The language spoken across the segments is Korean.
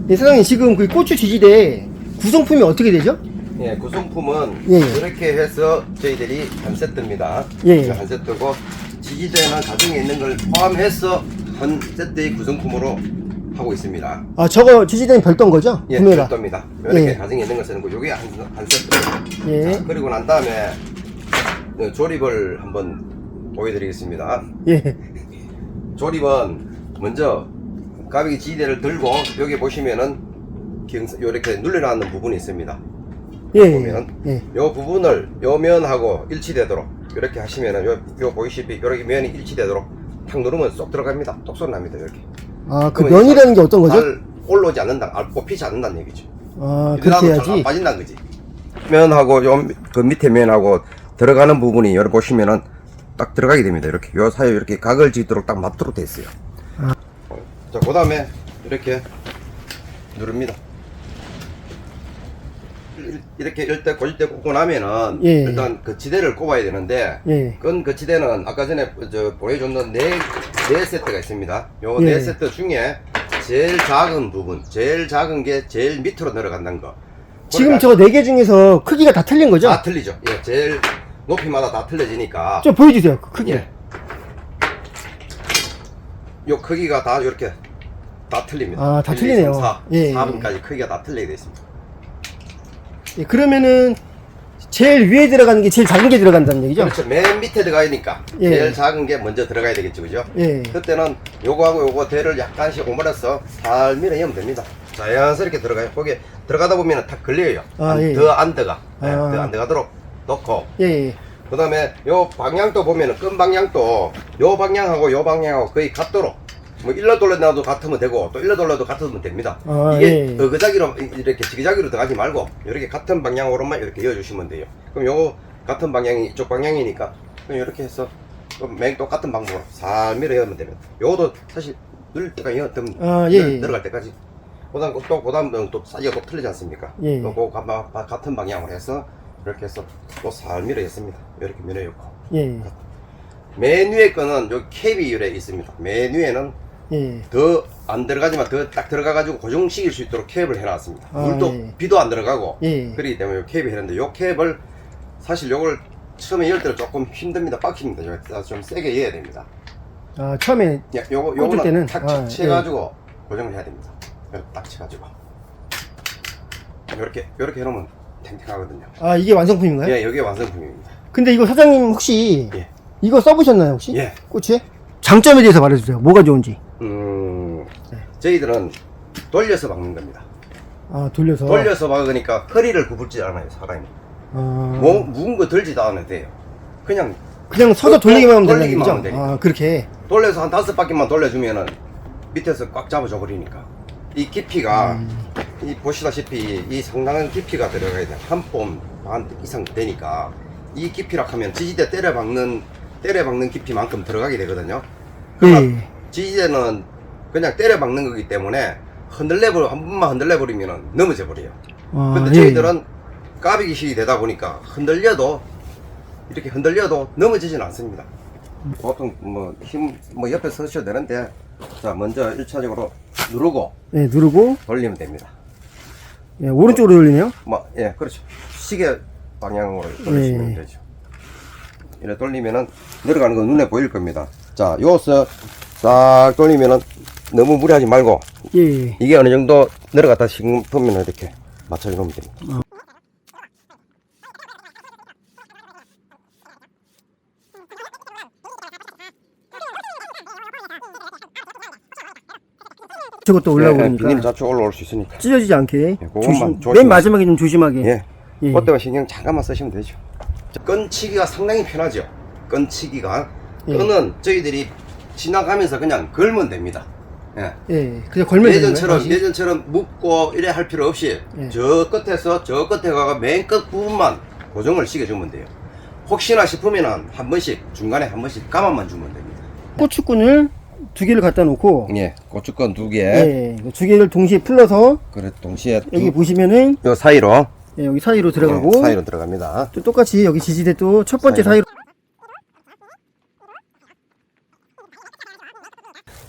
예, 사장님 지금 그 고추 지지대 구성품이 어떻게 되죠? 예, 구성품은 예. 이렇게 해서 저희들이 한 세트입니다. 예. 한 세트고 지지대는 가정에 있는 걸 포함해서 한 세트의 구성품으로 하고 있습니다. 아, 저거 지지대는 별도인 거죠? 예, 구매가. 별도입니다. 이렇게 예. 가정에 있는 걸 쓰는 거, 요게 한 세트. 예. 자, 그리고 난 다음에 조립을 한번 보여드리겠습니다. 예. 조립은 먼저 가비기 지지대를 들고 여기 보시면은 이렇게 눌려놨는 부분이 있습니다. 예. 보면은 예. 요 부분을 요 면하고 일치되도록 이렇게 하시면은 요 보이시피 이렇게 면이 일치되도록 탁 누르면 쏙 들어갑니다. 똑소리 납니다. 이렇게. 아, 그 면이라는 게 어떤 거죠? 잘 올라오지 않는다, 뽑히지 않는다는 얘기죠. 아, 그렇게 해야지. 잘안 빠진다는 거지. 면하고 요 그 밑에 면하고 들어가는 부분이 여기 보시면은 딱 들어가게 됩니다. 이렇게 요 사이에 이렇게 각을 짓도록 딱 맞도록 돼 있어요. 아. 자, 그 다음에 이렇게 누릅니다. 이렇게 일대 고질대 꽂고 나면은 예. 일단 그 지대를 꼽아야 되는데 예. 그 지대는 아까 전에 보여줬던 네 세트가 있습니다. 요 예. 네 세트 중에 제일 작은 부분, 제일 작은 게 제일 밑으로 내려간다는 거. 지금 저 4개 중에서 크기가 다 틀린 거죠? 다 틀리죠. 예, 제일 높이마다 다 틀려지니까. 좀 보여주세요, 그 크기. 예. 요 크기가 다 이렇게 다 틀립니다. 아, 다 1, 2, 틀리네요. 3, 4, 예. 4분까지 크기가 다 틀리게 되어 있습니다. 예, 그러면은 제일 위에 들어가는 게 제일 작은 게 들어간다는 얘기죠? 그렇죠. 맨 밑에 들어가니까 예. 제일 작은 게 먼저 들어가야 되겠죠, 그죠? 예. 그때는 요거하고 요거 대를 약간씩 오므려서 살 밀어 넣으면 됩니다. 자연스럽게 들어가요. 거기에 들어가다 보면 탁 걸려요. 아, 예. 더 안 들어가. 아. 더 안 들어가도록 넣고. 예. 그 다음에 요 방향도 보면은 끈 방향도 요 방향하고 요 방향하고 거의 같도록 뭐 일러 돌려놔도 같으면 되고 또 일러 돌려도 같으면 됩니다. 아, 이게 예. 어그자기로 이렇게 지그자기로 들어가지 말고 이렇게 같은 방향으로만 이렇게 이어주시면 돼요. 그럼 요거 같은 방향이 이쪽 방향이니까 그럼 이렇게 해서 맨 똑같은 방법으로 살 밀어 넣으면 됩니다. 요것도 사실 누를 때가 아, 예. 들어갈 때까지 그다음 또 사이가 또 틀리지 않습니까? 예. 또 그거 같은 방향으로 해서 이렇게 해서 또 살 밀어 넣습니다. 이렇게 밀어 넣고 예. 맨 위에 거는 요 캡이 이래 있습니다. 맨 위에는 예. 더 안 들어가지만 더 딱 들어가가지고 고정시킬 수 있도록 캡을 해놨습니다. 아, 물도 예. 비도 안 들어가고 예. 그렇기 때문에 요 캡이 했는데 요 캡을 사실 요걸 처음에 열 때는 조금 힘듭니다. 빡힙니다. 좀 세게 열어야 됩니다. 아, 처음에 꽂을 때는? 요거는 탁 아, 쳐가지고 고정을 해야 됩니다. 이렇게 딱 쳐가지고 요렇게 해놓으면 탱탱하거든요. 아, 이게 완성품인가요? 예, 여기가 완성품입니다. 근데 이거 사장님 혹시 예. 이거 써보셨나요 혹시? 예. 꼬치에? 장점에 대해서 말해주세요. 뭐가 좋은지. 저희들은 돌려서 박는 겁니다. 아, 돌려서. 돌려서 박으니까 허리를 굽을지 않아요, 사람이. 아, 무거운 거 들지도 않아도 돼요. 그냥 서서 돌리기만 하면 되는 돌리기만 하면 거죠? 되니까. 아, 그렇게. 돌려서 한 5바퀴만 돌려주면은 밑에서 꽉 잡아줘 버리니까. 이 깊이가 이 보시다시피 이 상당한 깊이가 들어가야 돼요. 한 뼘 반 이상 되니까 이 깊이라 하면 지지대 때려 박는 깊이만큼 들어가게 되거든요. 그러나 예. 지지대는 그냥 때려 박는 거기 때문에 한 번만 흔들려 버리면은 넘어져 버려요. 아, 근데 예. 저희들은 까비기식이 되다 보니까 이렇게 흔들려도 넘어지진 않습니다. 보통 옆에 서셔도 되는데, 자, 먼저 1차적으로 누르고 예, 누르고, 돌리면 됩니다. 예, 오른쪽으로 돌리네요. 예, 그렇죠. 시계 방향으로 돌리시면 예. 되죠. 이렇게 돌리면은 내려가는 건 눈에 보일 겁니다. 자, 요서 싹 돌리면은 너무 무리하지 말고, 예. 이게 어느 정도 내려갔다 싶으면 이렇게 맞춰 놓으면 됩니다. 저것도 올라오니까. 비닐 자주 올라올 수 있으니까. 찢어지지 않게. 그것만 맨 조심하세요. 마지막에 좀 조심하게. 예. 예. 그때만 신경 잠깐만 쓰시면 되죠. 끈치기가 상당히 편하죠. 끈치기가. 예. 끈은 저희들이 지나가면서 그냥 걸면 됩니다. 예. 예, 그냥 걸면 되는 거예요? 예전처럼 묶고 이래 할 필요 없이 예. 저 끝에서 저 끝에 가가 맨 끝 부분만 고정을 시켜주면 돼요. 혹시나 싶으면은 한 번씩 중간에 한 번씩 감아만 주면 됩니다. 고추끈을 2개를 갖다 놓고, 예, 고추건 2개. 예, 2개를 동시에 풀러서, 그래 동시에 여기 보시면은, 요 사이로 예, 여기 사이로 들어가고, 사이로 들어갑니다. 또 똑같이 여기 지지대 또 첫 번째 사이로. 사이로.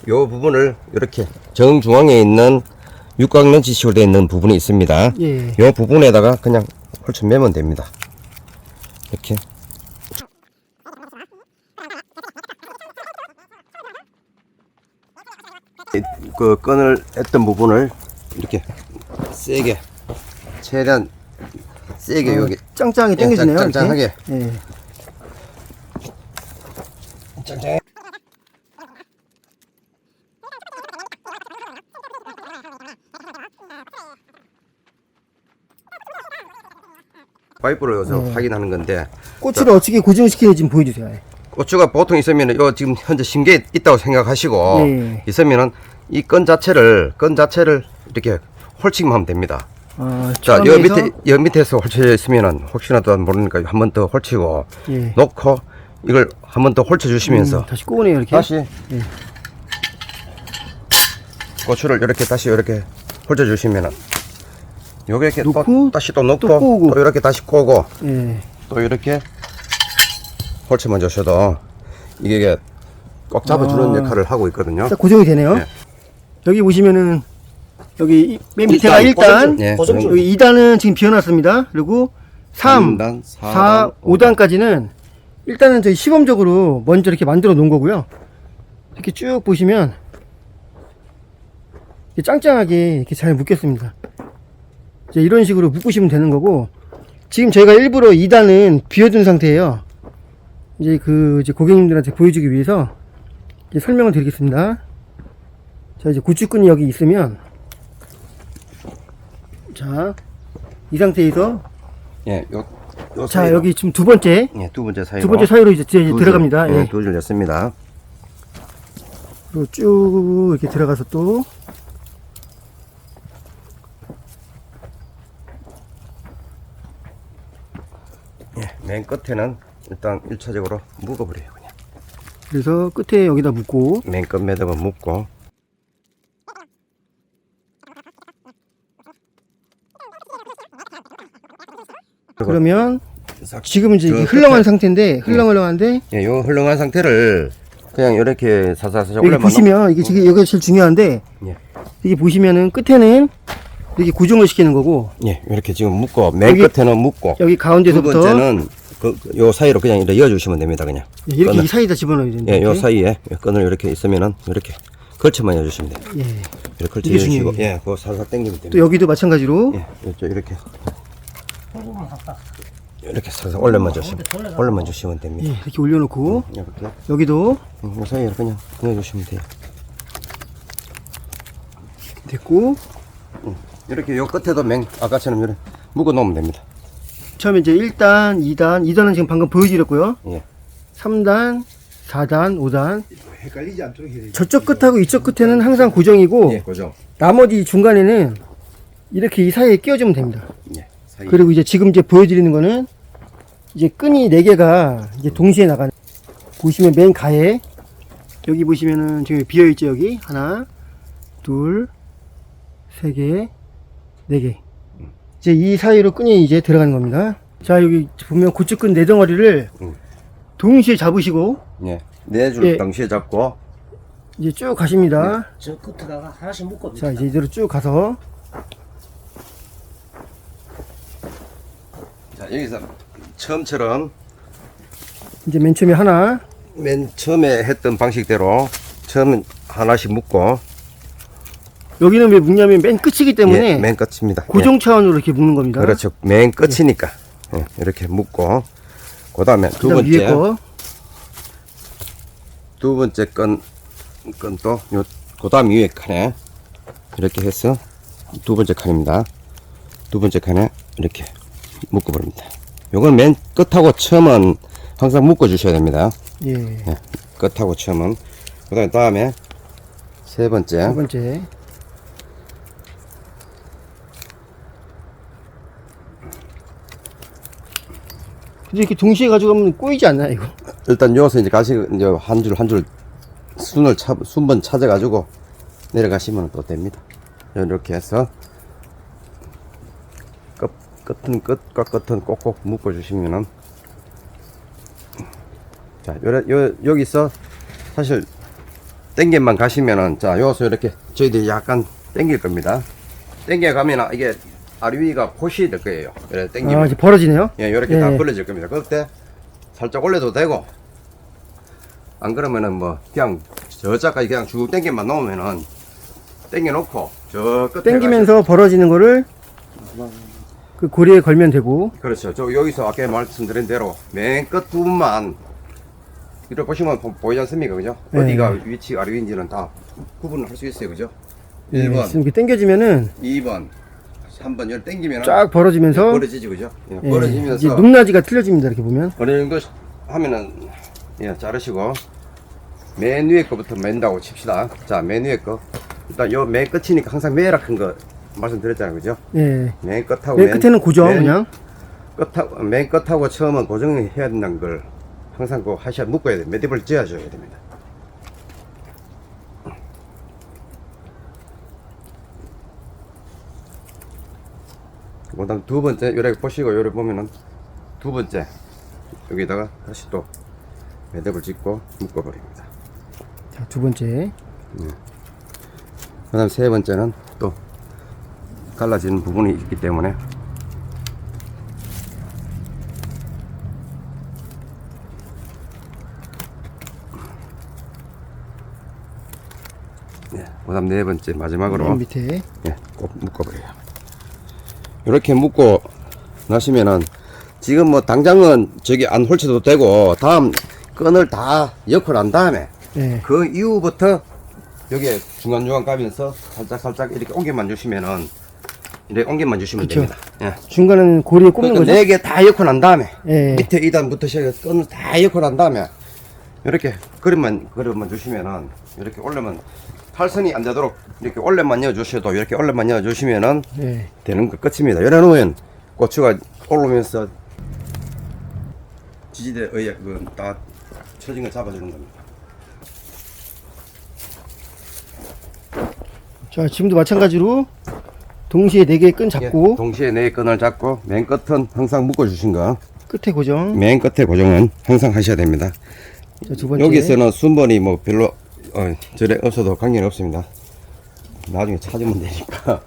요 부분을 이렇게 정중앙에 있는 육각 렌치식으로 되어 있는 부분이 있습니다. 예. 이 부분에다가 그냥 홀쳐 매면 됩니다. 이렇게. 그 끈을 했던 부분을 이렇게 세게, 최대한 세게 여기 짱짱하게 당겨지네요. 이렇게. 짱짱하게. 예. 짱짱. 파이프로 여기서 확인하는 건데, 꼬치를 어떻게 고정시키는지 좀 보여주세요. 예. 고추가 보통 있으면 요 지금 현재 심계에 있다고 생각하시고 예. 있으면은 이 끈 자체를 이렇게 홀치기만 하면 됩니다. 자, 여 처음에서 밑에서 홀쳐져 있으면은 혹시나 또 모르니까 한 번 더 홀치고 예. 놓고 이걸 한 번 더 홀쳐 주시면서 다시 꼬네요 이렇게. 다시 예. 고추를 이렇게 다시 이렇게 홀쳐 주시면은 요게 이렇게 놓고, 또 다시 또 놓고 또 꼬고. 또 이렇게 다시 꼬고 예. 또 이렇게 홀쳐만 주셔도 이게 꽉 잡아주는 역할을 하고 있거든요. 딱 고정이 되네요. 예. 여기 보시면은 여기 맨 밑에가 1단, 예, 여기 2단은 지금 비워놨습니다. 그리고 3, 3단, 4, 5단까지는 일단은 저희 시범적으로 먼저 이렇게 만들어 놓은 거고요. 이렇게 쭉 보시면 이렇게 짱짱하게 이렇게 잘 묶였습니다. 이제 이런 식으로 묶으시면 되는 거고, 지금 저희가 일부러 2단은 비워둔 상태예요. 이제 이제 고객님들한테 보여주기 위해서 이제 설명을 드리겠습니다. 자, 이제 고추끈이 여기 있으면, 자, 이 상태에서, 예, 요 자, 사이로. 여기 지금 두 번째 두 번째 사이로 이제 들어갑니다. 예, 예. 두 줄 냈습니다. 그리고 쭉 이렇게 들어가서 또, 예, 맨 끝에는 일단 1차적으로 묶어버려요. 그냥 그래서 끝에 여기다 묶고, 맨 끝 매듭은 묶고 그러면 싹 지금 이제 이게 저 흘렁한 끝에- 상태인데, 흘렁흘렁한데, 예, 요 흘렁한 상태를 그냥 이렇게 사사사 여기 올려만 보시면, 이게 지금 여기가 제일 중요한데, 예, 여기 보시면은 끝에는 이렇게 고정을 시키는 거고, 예, 이렇게 지금 묶고 맨 여기- 끝에는 묶고 여기 두 가운데서부터 번째는 요 사이로 그냥 이렇게 이어주시면 됩니다. 그냥 이렇게 끈을. 이 사이에다 집어넣어야 되는데. 예, 요 이렇게. 사이에 끈을 이렇게 있으면은 이렇게 걸쳐만 해주시면 돼요. 예. 이렇게 걸쳐 이게 주시고, 중요해요. 예, 그거 살살 당기면 됩니다. 또 여기도 마찬가지로, 예, 이렇게 이렇게 살살 올려만 주시면 됩니다. 예, 이렇게 올려놓고, 이렇게 여기도 이 사이에 그냥 넣어주시면 돼요. 됐고, 이렇게 요 끝에도 아까처럼 이렇게 묶어 놓으면 됩니다. 처음에 이제 1단, 2단은 지금 방금 보여드렸고요. 예, 3단, 4단, 5단. 헷갈리지 않도록 해야 되죠. 저쪽 끝하고 이쪽 끝에는 항상 고정이고, 예, 고정. 나머지 중간에는 이렇게 이 사이에 끼워주면 됩니다. 예, 사이. 그리고 이제 지금 이제 보여드리는 거는 이제 끈이 4개가 이제 동시에 나가는, 보시면 맨 가에 여기 보시면은 지금 비어있죠. 여기 하나, 둘, 3개, 4개. 이제 이 사이로 끈이 이제 들어가는 겁니다. 자, 여기 보면 고추끈 4덩어리를 동시에 잡으시고 예, 네 줄 예. 동시에 잡고 이제 쭉 가십니다. 저 끝에다가 하나씩 묶어. 자, 이제 이대로 쭉 가서, 자, 여기서 처음처럼 이제 맨 처음에 하나, 맨 처음에 했던 방식대로 처음엔 하나씩 묶고 여기는 왜 묶냐면 맨 끝이기 때문에 예, 맨 끝입니다. 고정 차원으로 이렇게 묶는 겁니다. 예, 그렇죠. 맨 끝이니까 예, 이렇게 묶고 그 다음에 그다음 위에 거. 두 번째 끈도 그 다음 위에 칸에 이렇게 해서 두 번째 칸입니다. 두 번째 칸에 이렇게 묶어버립니다. 요건 맨 끝하고 처음은 항상 묶어 주셔야 됩니다. 예. 예, 끝하고 처음은 그 다음에 세 번째 두 번째. 근데 이렇게 동시에 가져가면 꼬이지 않나요, 이거? 일단 여기서 이제 이제 한 줄 순번 찾아가지고 내려가시면 또 됩니다. 이렇게 해서 끝은 끝과 끝은 꼭꼭 묶어주시면은 자, 여기서 사실 땡김만 가시면은 자, 여기서 이렇게 저희들이 약간 땡길 겁니다. 당겨 가면 이게 아리위가 포시 될 거예요. 그래 당기면 이제 벌어지네요. 예, 이렇게 다 벌어질 겁니다. 그때 살짝 올려도 되고, 안 그러면은 뭐 그냥 저자까지 그냥 쭉 당겨만 놓으면은 당겨 놓고 저 끝에 당기면서 벌어지는 거를 그 고리에 걸면 되고. 그렇죠. 저 여기서 아까 말씀드린 대로 맨 끝 부분만 이렇게 보시면 보이지 않습니까, 그죠? 네. 어디가 위치 아래인지는 다 구분을 할 수 있어요, 그죠? 네, 1번, 지금 이렇게 당겨지면은 2번, 3번 열 당기면 쫙 벌어지면서 벌어지지, 그죠? 예, 예, 이제 벌어지면서 높낮이가 틀려집니다. 이렇게 보면. 어느 정도 하면은 예, 자르시고 맨 위에 거부터 맨다고 칩시다. 자, 맨 위에 거 일단 요 맨 끝이니까 항상 매라 큰 거 말씀드렸잖아요, 그죠? 예. 맨 끝하고 맨 끝에는 고정 그냥. 끝하고 맨 끝하고 처음은 고정해야 된다는 걸 항상 그 하셔 묶어야 돼. 매듭을 지어줘야 됩니다. 그다음 두 번째 요래 보시고 요래 보면은 두 번째 여기다가 다시 또 매듭을 짓고 묶어버립니다. 자, 두 번째. 그다음 세 번째는 또 갈라지는 부분이 있기 때문에 네, 그다음 네 번째 마지막으로 맨 밑에. 예, 꼭 묶어버려요. 이렇게 묶고 나시면은 지금 뭐 당장은 저기 안 홀쳐도 되고 다음 끈을 다 엮고 난 다음에 예. 그 이후부터 여기에 중간중간 가면서 살짝 이렇게 옮겨만 주시면은 이렇게 옮겨만 주시면 그쵸. 됩니다. 예. 중간에는 고리에 꼽는 그러니까 거죠. 네 개 다 엮고 난 다음에 예. 밑에 2단부터 시작해서 끈을 다 엮고 난 다음에 이렇게 그림만 주시면은 이렇게 올려면 탈선이 안 되도록 이렇게 올려만 넣어주셔도 이렇게 올려만 넣어주시면은 예. 되는 거 끝입니다. 이래 놓으면 고추가 올라오면서 지지대 의에 그다 처진 거 잡아주는 겁니다. 자, 지금도 마찬가지로 동시에 4개의 끈 잡고 예, 동시에 네 끈을 잡고 맨 끝은 항상 묶어 주신 거 끝에 고정. 맨 끝에 고정은 항상 하셔야 됩니다. 자, 두 번째. 여기서는 순번이 뭐 별로 저래 없어도 관계는 없습니다. 나중에 찾으면 되니까.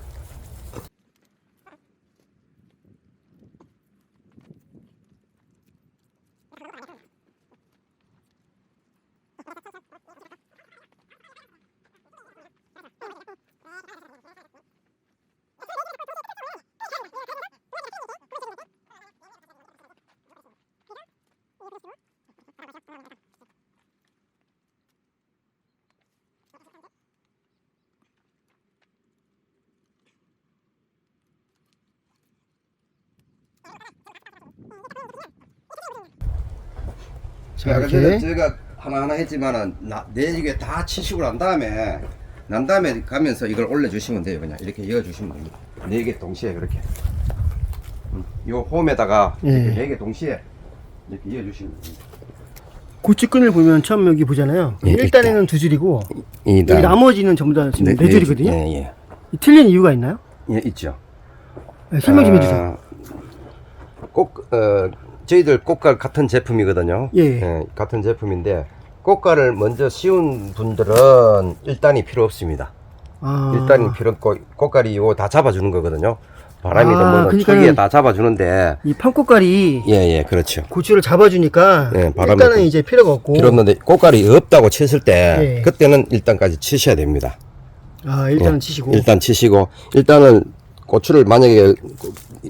자, 이렇게 이렇게. 제가 하나하나 했지만은 네 개 다 치시고 난 다음에 가면서 이걸 올려주시면 돼요. 그냥 이렇게 이어주시면 됩니다. 네 개 동시에 그렇게. 요 홈에다가 예. 네 개 동시에 이렇게 이어주시면 됩니다. 고추끈을 보면 처음 여기 보잖아요. 예, 1단에는 두 줄이고 여기 이단. 나머지는 전부 다 지금 네 줄이거든요. 예. 이 틀린 이유가 있나요? 예, 있죠. 네, 설명 좀 해주세요. 저희들 꽃갈 같은 제품이거든요. 예. 같은 제품인데 꽃갈을 먼저 씌운 분들은 1단이 필요 없습니다. 아, 1단이 필요 없고 꽃갈이 이거 다 잡아주는 거거든요. 바람이든 아, 뭐든 그러니까는- 초기에 다 잡아주는데 이 판꽃갈이 예, 그렇죠. 고추를 잡아주니까 예, 바람이 일단은 좀- 이제 필요가 없고. 필요 없는데 꽃갈이 없다고 쳤을 때 예. 그때는 1단까지 치셔야 됩니다. 아, 일단은 예, 치시고. 일단 치시고 일단은 고추를 만약에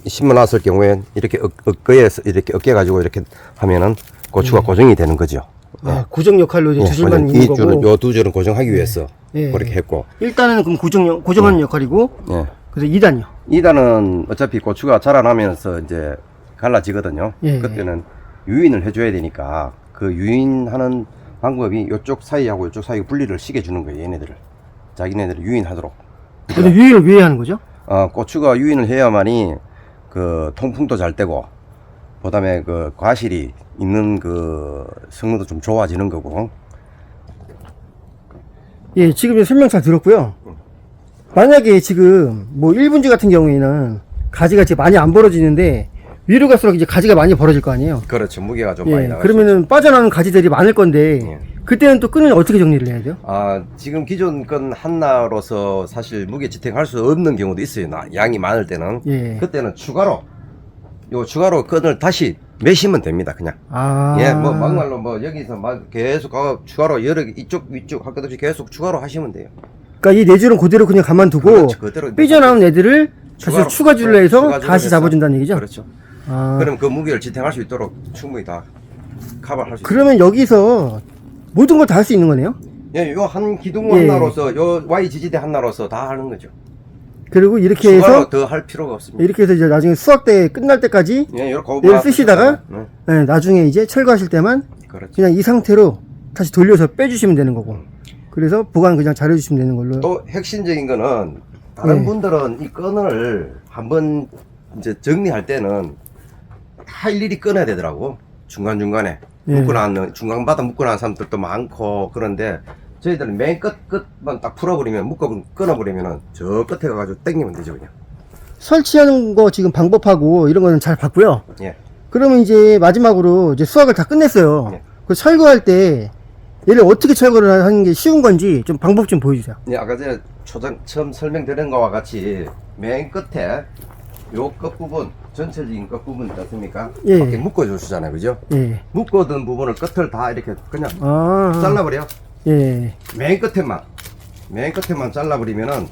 심어 놨을 경우에 이렇게 어깨에서 이렇게 어깨 가지고 이렇게 하면은 고추가 고정이 되는 거죠. 아, 고정 역할로 이제 두 줄만 있는 이 거고. 줄은 요 두 줄은 고정하기 위해서 예. 그렇게 했고 일단은 그럼 고정하는 역할이고. 예. 그래서 2단이요. 2단은 어차피 고추가 자라나면서 이제 갈라지거든요. 예. 그때는 유인을 해줘야 되니까 그 유인하는 방법이 요쪽 사이하고 요쪽 사이 분리를 시켜주는 거예요. 얘네들을 자기네들을 유인하도록. 근데 유인을 왜 하는 거죠? 고추가 유인을 해야만이 그 통풍도 잘 되고 그다음에 그 과실이 있는 그 성능도 좀 좋아지는 거고. 예, 지금 설명 잘 들었고요. 만약에 지금 뭐 1분지 같은 경우에는 가지가 이제 많이 안 벌어지는데 위로 갈수록 이제 가지가 많이 벌어질 거 아니에요. 그렇죠. 무게가 좀 많이 예, 나가죠. 그러면은 빠져나오는 가지들이 많을 건데 예. 그때는 또 끈을 어떻게 정리를 해야 돼요? 지금 기존 건 하나로서 사실 무게 지탱할 수 없는 경우도 있어요. 양이 많을 때는. 예. 그때는 추가로 끈을 다시 매시면 됩니다. 그냥. 예, 뭐 막말로 뭐 여기서 막 계속 추가로 여러 개 이쪽 위쪽 할 것 없이 계속 추가로 하시면 돼요. 그러니까 이 내줄은 그대로 그냥 가만두고 그렇죠, 그대로 삐져나온 애들을 다시 추가줄로 해서 추가줄을 다시 해서. 잡아준다는 얘기죠? 그렇죠. 아, 그럼 그 무게를 지탱할 수 있도록 충분히 다 커버할 수 있어요. 그러면 여기서 모든 걸 다 할 수 있는 거네요? 예, 요 한 기둥 예. 하나로서 요 Y 지지대 하나로서 다 하는 거죠. 그리고 이렇게 추가로 해서 더 할 필요가 없습니다. 이렇게 해서 이제 나중에 수확대 끝날 때까지 예, 이렇게 얘를 쓰시다가 네, 네, 나중에 이제 철거하실 때만 그렇죠. 그냥 이 상태로 다시 돌려서 빼주시면 되는 거고 그래서 보관 그냥 잘해주시면 되는 걸로. 또 핵심적인 거는 다른 네. 분들은 이 끈을 한번 이제 정리할 때는 다 일일이 끊어야 되더라고. 중간중간에 예. 묶어놨는 중간바닥 묶어놓은 사람들도 많고 그런데 저희들은 맨 끝만 딱 풀어버리면 끊어버리면은 저 끝에 가가지고 당기면 되죠 그냥. 설치하는 거 지금 방법하고 이런 거는 잘 봤고요. 예. 그러면 이제 마지막으로 이제 수확을 다 끝냈어요. 네. 그 철거할 때 얘를 어떻게 철거를 하는 게 쉬운 건지 좀 방법 좀 보여주세요. 예, 아까 전에 처음 설명드린 거와 같이 맨 끝에 요 끝부분 전체적인 끝부분 있지 않습니까? 예. 이렇게 묶어주시잖아요, 그죠? 예. 묶어둔 부분을 끝을 다 이렇게 그냥 아. 잘라버려. 예. 맨 끝에만 잘라버리면은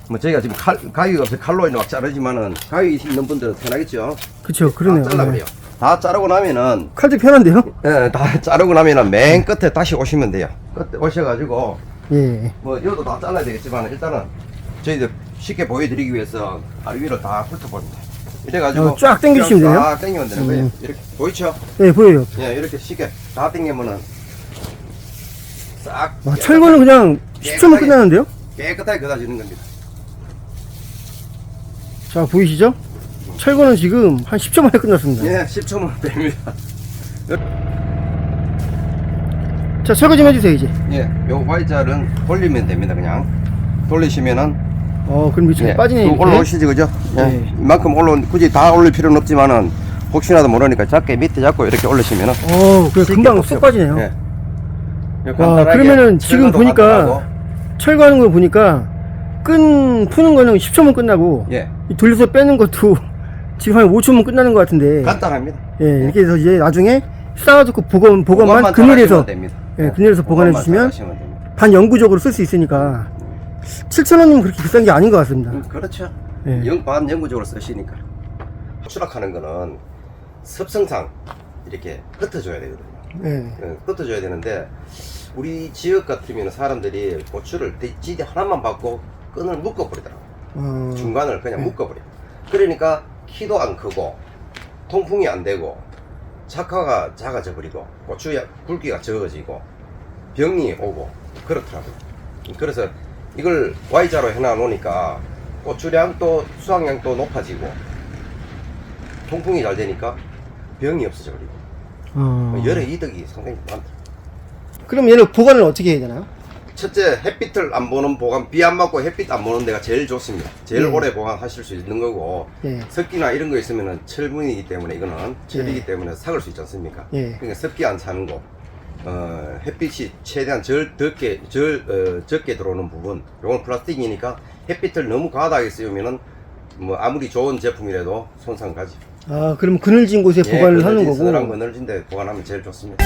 뭐 저희가 지금 가위가 없어서 칼로 막 자르지만은 가위 있는 분들은 편하겠죠. 그쵸. 그러네요. 다 잘라버려. 다 자르고 나면은 칼도 편한데요? 예, 다 자르고 나면은 맨 끝에 다시 오시면 돼요. 끝에 오셔가지고 예. 뭐 이것도 다 잘라야 되겠지만 일단은 저희들 쉽게 보여드리기 위해서 아래 위로 다 훑어버립니다. 이래가지고 쫙 당겨주시면 되네요? 쫙 당기면 되는 거예요. 이렇게 보이죠? 예, 보여요. 예, 이렇게 쉽게 다 당기면은 싹 와, 철거는 그냥 10초면 끝나는데요? 깨끗하게 걷어지는 겁니다. 자, 보이시죠? 철거는 지금 한 10초 만에 끝났습니다. 예, 10초면 됩니다. 자, 철거 좀 해주세요, 이제. 예, 요 Y자는 돌리면 됩니다. 그냥 돌리시면은 그럼 밑으로 예, 빠지네. 또 이렇게. 올라오시지 그죠? 예. 네. 이만큼 굳이 다 올릴 필요는 없지만은 혹시라도 모르니까 작게 밑에 잡고 이렇게 올리시면은 그냥 쉽게 금방 뽑혀요. 쏙 빠지네요. 예. 와, 간단하게 그러면은 지금 철거도 보니까 간단하고, 철거하는 거 보니까 끈 푸는 거는 10초면 끝나고 예, 이 돌려서 빼는 것도 지금 한 5초면 끝나는 것 같은데. 간단합니다. 예, 이렇게 해서 이제 나중에 쌓아두고 보관만 그것만 그늘에서 잘하시면 됩니다. 예, 그늘에서 보관해 그것만 주시면 잘하시면 됩니다. 반영구적으로 쓸 수 있으니까 7,000원이면 그렇게 비싼 게 아닌 것 같습니다. 그렇죠. 예. 반영구적으로 쓰시니까. 추락하는 거는 습성상 이렇게 흩어져야 되거든요. 예. 흩어져야 되는데 우리 지역 같으면 사람들이 고추를 지대 하나만 받고 끈을 묶어버리더라고요. 중간을 그냥 묶어버려. 그러니까 키도 안 크고 통풍이 안 되고 착화가 작아져 버리고 고추 굵기가 적어지고 병이 오고 그렇더라고요. 그래서 이걸 Y자로 해놔 놓으니까 고추량도 수확량도 높아지고 통풍이 잘 되니까 병이 없어져 버리고 여러 이득이 상당히 많다. 그럼 얘를 보관을 어떻게 해야 되나요? 첫째, 햇빛을 안 보는 보관, 비 안 맞고 햇빛 안 보는 데가 제일 좋습니다. 제일 예. 오래 보관하실 수 있는 거고, 예. 습기나 이런 거 있으면은 철분이기 때문에 이거는 철이기 예. 때문에 삭을 수 있지 않습니까? 예. 그러니까 습기 안 차는 곳, 햇빛이 최대한 적게 들어오는 부분, 요건 플라스틱이니까 햇빛을 너무 과다하게 씌우면은 뭐 아무리 좋은 제품이라도 손상 가지. 그럼 그늘진 곳에 보관을 하는 거고. 서늘한 그늘진 데 보관하면 제일 좋습니다.